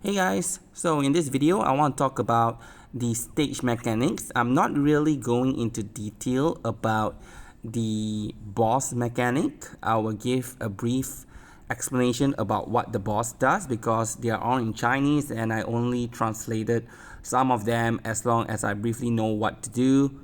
Hey guys, so in this video I want to talk about the stage mechanics. I'm not really going into detail about the boss mechanic. I will give a brief explanation about what the boss does because they are all in Chinese and I only translated some of them as long as I briefly know what to do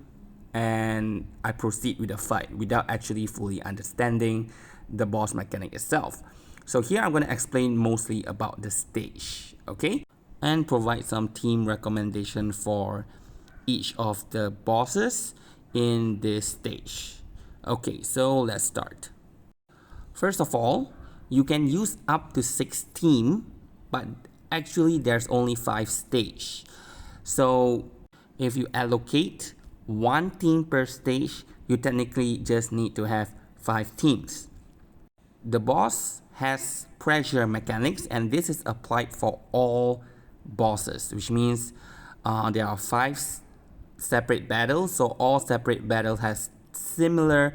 and I proceed with the fight without actually fully understanding the boss mechanic itself. So here I'm going to explain mostly about the stage, okay? And provide some team recommendation for each of the bosses in this stage. Okay, so let's start. First of all, you can use up to 6 team, but actually there's only 5 stage. So if you allocate 1 team per stage, you technically just need to have 5 teams. The boss has pressure mechanics and this is applied for all bosses, which means there are 5 separate battles, so all separate battles has similar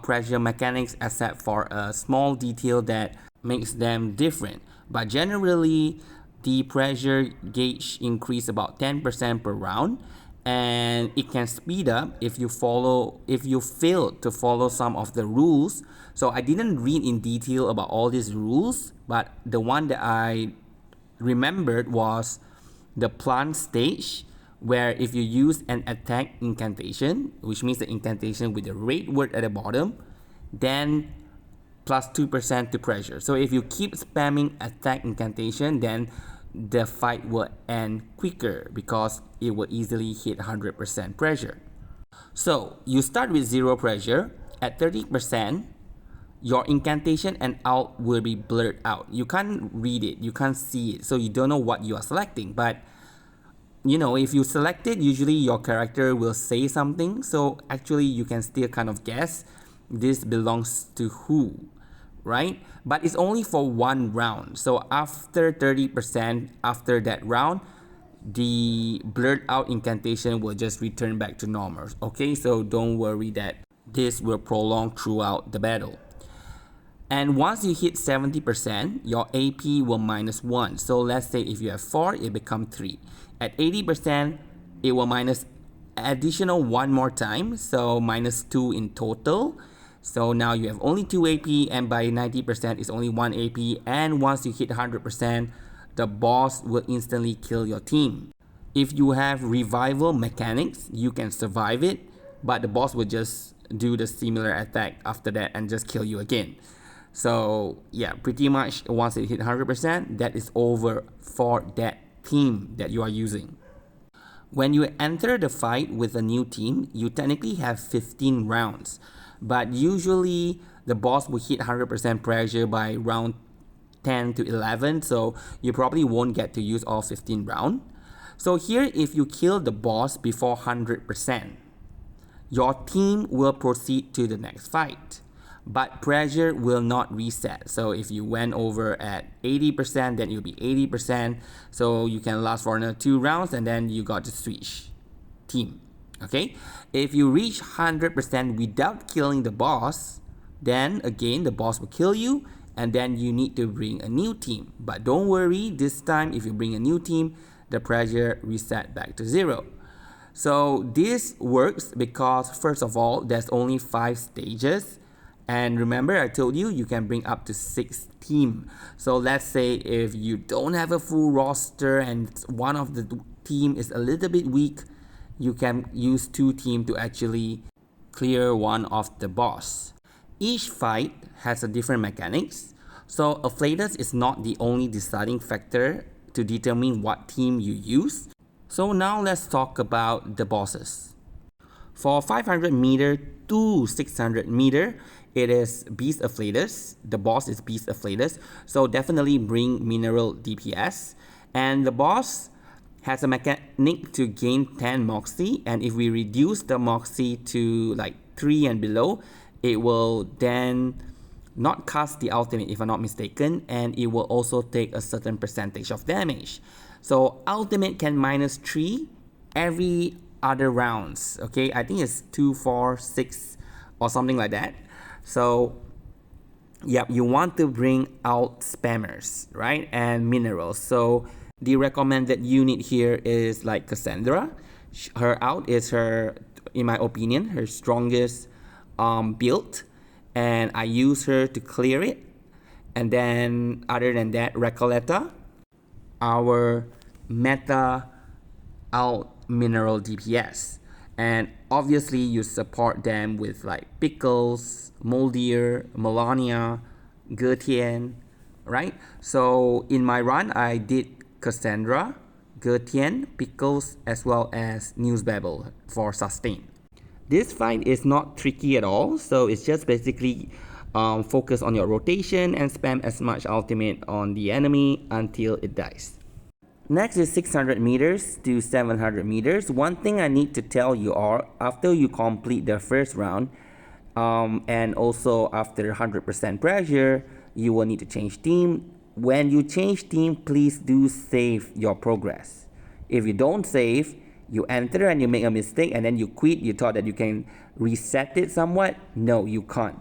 pressure mechanics except for a small detail that makes them different. But generally the pressure gauge increase about 10% per round, and it can speed up if you fail to follow some of the rules. So I didn't read in detail about all these rules, but the one that I remembered was the plant stage, where if you use an attack incantation, which means the incantation with the red word at the bottom, then plus 2% to pressure. So if you keep spamming attack incantation, then the fight will end quicker because it will easily hit 100% pressure. So you start with 0 pressure. At 30%, your incantation and ult will be blurred out. You can't read it, you can't see it, so you don't know what you are selecting. But you know, if you select it, usually your character will say something, so actually you can still kind of guess this belongs to who, right? But it's only for 1 round. So after 30%, after that round, the blurred out incantation will just return back to normal. Okay, so don't worry that this will prolong throughout the battle. And once you hit 70%, your AP will minus 1. So let's say if you have 4, it becomes 3. At 80%, it will minus additional 1 more time, so minus 2 in total. So now you have only 2 AP, and by 90% it's only 1 AP. And once you hit 100%, the boss will instantly kill your team. If you have revival mechanics, you can survive it, but the boss will just do the similar attack after that and just kill you again. So yeah, pretty much once it hit 100%, that is over for that team that you are using. When you enter the fight with a new team, you technically have 15 rounds, but usually the boss will hit 100% pressure by round 10 to 11, so you probably won't get to use all 15 rounds. So here, if you kill the boss before 100%, your team will proceed to the next fight, but pressure will not reset. So if you went over at 80%, then you'll be 80%. So you can last for another 2 rounds and then you got to switch team. Okay? If you reach 100% without killing the boss, then again the boss will kill you and then you need to bring a new team. But don't worry, this time if you bring a new team, the pressure reset back to 0. So this works because first of all, there's only 5 stages. And remember, I told you, you can bring up to 6 team. So let's say if you don't have a full roster and one of the team is a little bit weak, you can use 2 team to actually clear one of the boss. Each fight has a different mechanics. So afflatus is not the only deciding factor to determine what team you use. So now let's talk about the bosses. For 500 meter to 600 meter, it is Beast Afflatus. The boss is Beast Afflatus. So definitely bring mineral DPS. And the boss has a mechanic to gain 10 Moxie. And if we reduce the Moxie to like 3 and below, it will then not cast the ultimate if I'm not mistaken. And it will also take a certain percentage of damage. So ultimate can minus 3 every other rounds. Okay, I think it's 2, 4, 6 or something like that. So Yep, you want to bring out spammers, right? And minerals. So the recommended unit here is like Cassandra. Her out is her, in my opinion, her strongest build. And I use her to clear it. And then other than that, Recoleta, our meta out mineral DPS. And obviously you support them with like Pickles, Moldier, Melania, Gertien, right? So in my run, I did Cassandra, Gertien, Pickles, as well as Newsbabble for sustain. This fight is not tricky at all, so it's just basically focus on your rotation and spam as much ultimate on the enemy until it dies. Next is 600 meters to 700 meters. One thing I need to tell you are after you complete the first round and also after 100% pressure, you will need to change team. When you change team, please do save your progress. If you don't save, you enter and you make a mistake and then you quit. You thought that you can reset it somewhat. No, you can't.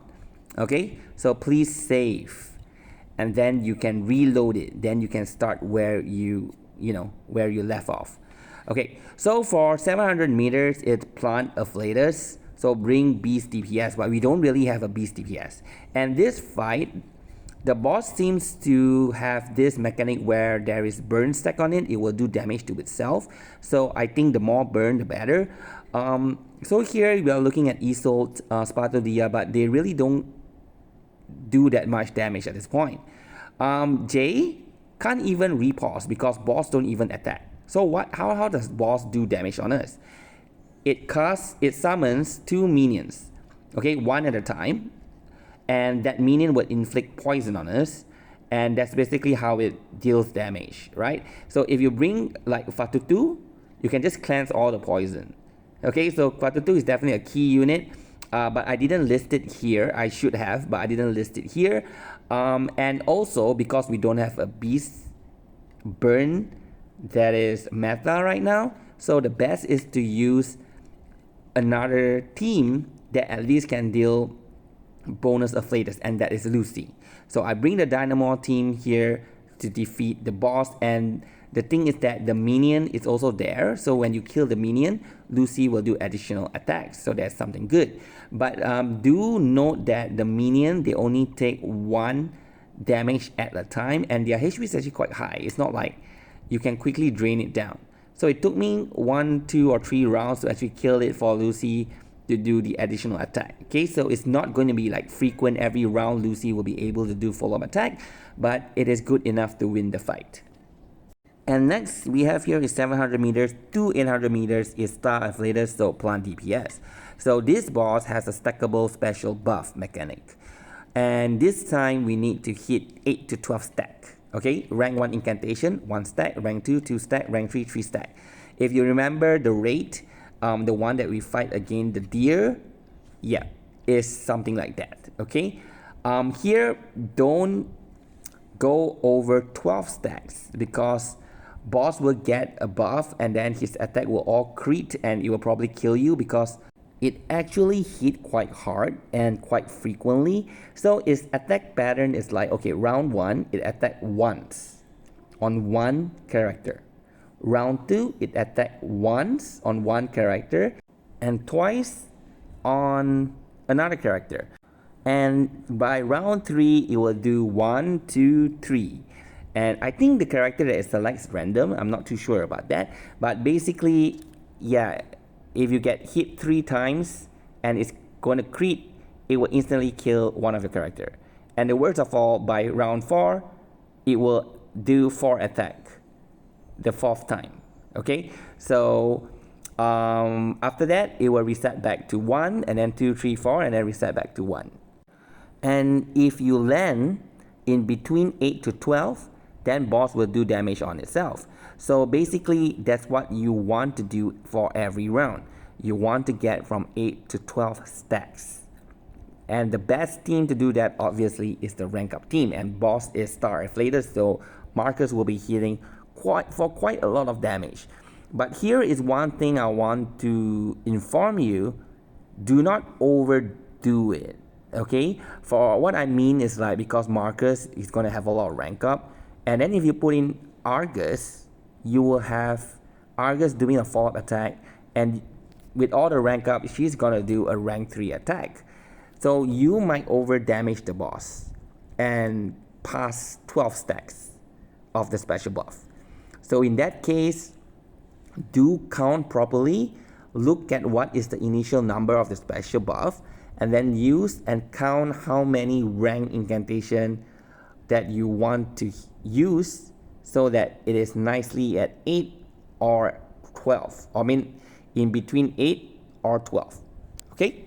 Okay, so please save and then you can reload it. Then you can start where you left off. Okay, so for 700 meters, it's plant afflators. So bring beast DPS, but we don't really have a beast DPS. And this fight, the boss seems to have this mechanic where there is burn stack on it. It will do damage to itself. So I think the more burn, the better. So here we are looking at Isolt, Spartodia, but they really don't do that much damage at this point. J can't even repause because boss don't even attack. So how does boss do damage on us? It summons 2 minions, okay, one at a time, and that minion would inflict poison on us, and that's basically how it deals damage, right? So if you bring like Fatutu, you can just cleanse all the poison. Okay, so Fatutu is definitely a key unit, but I didn't list it here. I should have, but I didn't list it here. And also because we don't have a beast burn that is meta right now, so the best is to use another team that at least can deal bonus afflators, and that is Lucy. So I bring the Dynamo team here to defeat the boss, and the thing is that the minion is also there, so when you kill the minion, Lucy will do additional attacks, so that's something good. But do note that the minion, they only take 1 damage at a time, and their HP is actually quite high. It's not like you can quickly drain it down. So it took me 1, 2, or 3 rounds to actually kill it for Lucy to do the additional attack. Okay, so it's not going to be like frequent every round Lucy will be able to do follow-up attack, but it is good enough to win the fight. And next we have here is 700 meters to 800 meters is Star Afflators, so plant DPS. So this boss has a stackable special buff mechanic. And this time we need to hit 8 to 12 stack. Okay, rank 1 incantation, 1 stack, rank 2, 2 stack, rank 3, 3 stack. If you remember the rate, the one that we fight against the deer, yeah, is something like that. Okay, here don't go over 12 stacks because boss will get a buff and then his attack will all crit and it will probably kill you because it actually hit quite hard and quite frequently. So its attack pattern is like, okay, round 1 it attacked once on 1 character. Round 2 it attacked once on 1 character and twice on another character. And by round 3 it will do 1, 2, 3. And I think the character that it selects random. I'm not too sure about that. But basically, yeah, if you get hit 3 times and it's going to crit, it will instantly kill one of your character. And the worst of all, by round 4, it will do 4 attack the 4th time. Okay, so after that, it will reset back to 1, and then 2, 3, 4, and then reset back to 1. And if you land in between 8 to 12, then boss will do damage on itself. So basically, that's what you want to do for every round. You want to get from 8 to 12 stacks. And the best team to do that, obviously, is the rank up team. And boss is Star Afflators, so Marcus will be hitting quite a lot of damage. But here is one thing I want to inform you. Do not overdo it. Okay, for what I mean is like, because Marcus is going to have a lot of rank up, and then if you put in Argus, you will have Argus doing a follow-up attack, and with all the rank up, she's going to do a rank 3 attack. So you might over damage the boss and pass 12 stacks of the special buff. So in that case, do count properly, look at what is the initial number of the special buff, and then use and count how many rank incantation that you want to use, so that it is nicely at 8 or 12. I mean, in between 8 or 12. Okay?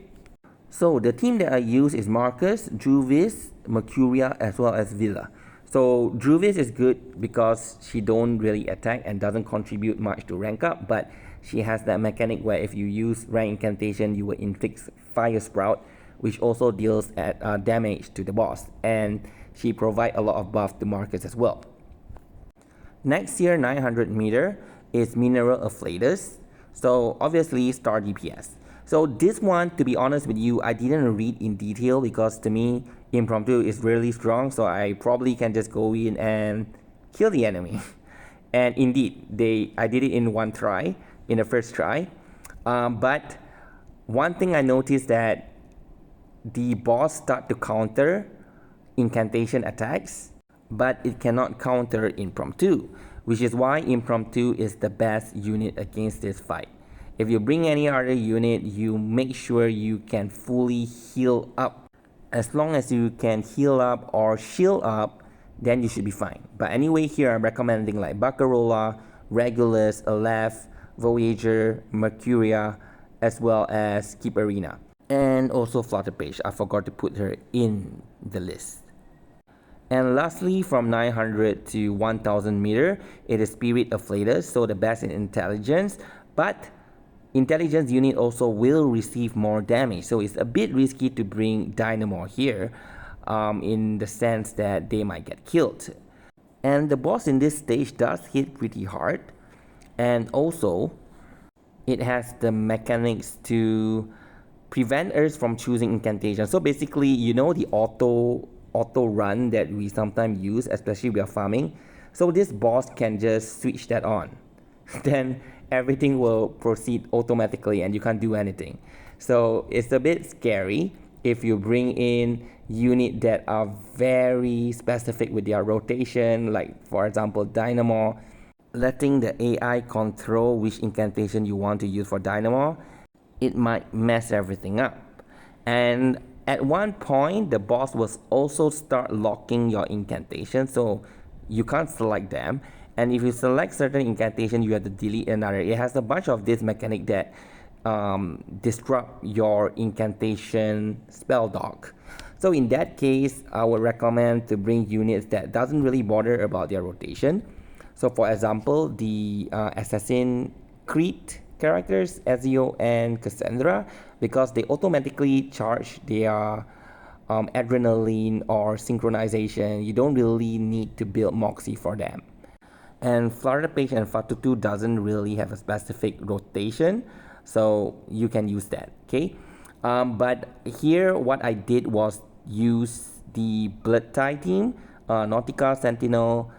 So the team that I use is Marcus, Druvis, Mercuria, as well as Villa. So Druvis is good because she don't really attack and doesn't contribute much to rank up, but she has that mechanic where if you use rank incantation, you will inflict Fire Sprout, which also deals at damage to the boss, and she provides a lot of buff to Marcus as well. Next year, 900 meter is Mineral Afflatus. So obviously star DPS. So this one, to be honest with you, I didn't read in detail because to me, impromptu is really strong. So I probably can just go in and kill the enemy. And indeed, I did it in one try, in the first try. But one thing I noticed that the boss start to counter incantation attacks, but it cannot counter impromptu, which is why impromptu is the best unit against this fight. If you bring any other unit, you make sure you can fully heal up. As long as you can heal up or shield up, then you should be fine. But anyway, here I'm recommending like Baccarola, Regulus, Aleph, Voyager, Mercuria, as well as Keep Arena. And also Flutterpage. I forgot to put her in the list. And lastly, from 900 to 1000 meter, it is Spirit Afflatus, so the best in intelligence. But intelligence unit also will receive more damage, so it's a bit risky to bring Dynamo here, in the sense that they might get killed. And the boss in this stage does hit pretty hard, and also it has the mechanics to prevent us from choosing incantation. So basically, you know, the auto run that we sometimes use, especially we are farming. So this boss can just switch that on. Then everything will proceed automatically and you can't do anything. So it's a bit scary if you bring in units that are very specific with their rotation, like for example Dynamo. Letting the AI control which incantation you want to use for Dynamo, it might mess everything up. And at one point, the boss will also start locking your incantation, so you can't select them. And if you select certain incantation, you have to delete another. It has a bunch of this mechanic that disrupt your incantation spell dock. So in that case, I would recommend to bring units that doesn't really bother about their rotation. So for example, the Assassin Creed characters, Ezio and Cassandra, because they automatically charge their adrenaline or synchronization. You don't really need to build Moxie for them. And Flutterpage and Fatutu doesn't really have a specific rotation, so you can use that, okay? But here what I did was use the Blood Tie team, Nautica, Sentinel,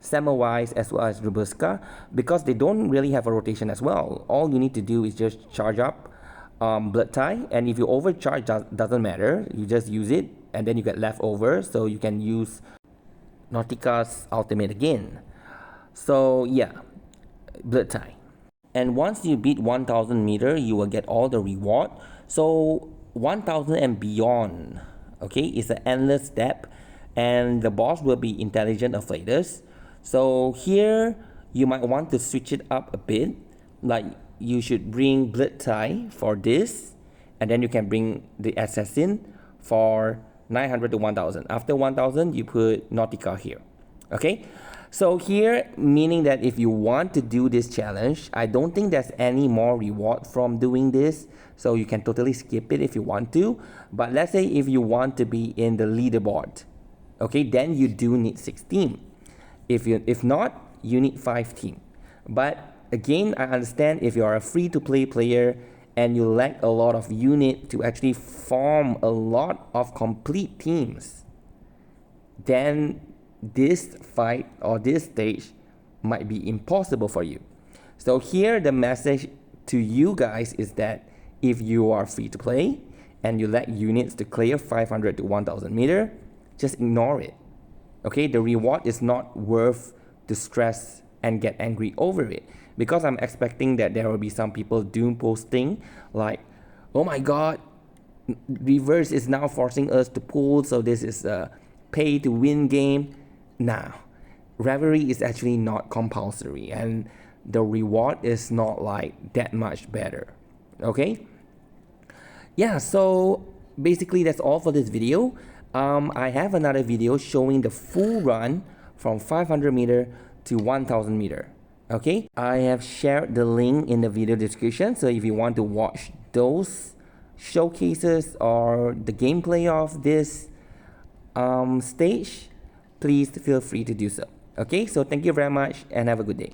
Semawise, as well as Robuska, because they don't really have a rotation as well. All you need to do is just charge up Blood Tie, and if you overcharge, doesn't matter. You just use it, and then you get leftover, so you can use Nautica's ultimate again. So yeah, Blood Tie. And once you beat 1000 meter, you will get all the reward. So 1000 and beyond, okay, is an endless step, and the boss will be Intelligent Afflatus. So here you might want to switch it up a bit, like you should bring Blood Tie for this, and then you can bring the Assassin for 900 to 1000. After 1000, you put Nautica here, okay? So here, meaning that if you want to do this challenge, I don't think there's any more reward from doing this, so you can totally skip it if you want to. But let's say if you want to be in the leaderboard, okay, then you do need 6 team. If not, you need 5 team. But again, I understand if you are a free-to-play player and you lack a lot of unit to actually form a lot of complete teams, then this fight or this stage might be impossible for you. So here the message to you guys is that if you are free to play and you lack units to clear 500 to 1000 meter, just ignore it. Okay, the reward is not worth the stress and get angry over it, because I'm expecting that there will be some people doom posting like, oh my god, Reverse is now forcing us to pull, so this is a pay to win game. Now, Reverie is actually not compulsory, and the reward is not like that much better. Okay, yeah, so basically that's all for this video. I have another video showing the full run from 500 meter to 1000 meter. Okay, I have shared the link in the video description, so if you want to watch those showcases or the gameplay of this stage, please feel free to do so. Okay, so thank you very much and have a good day.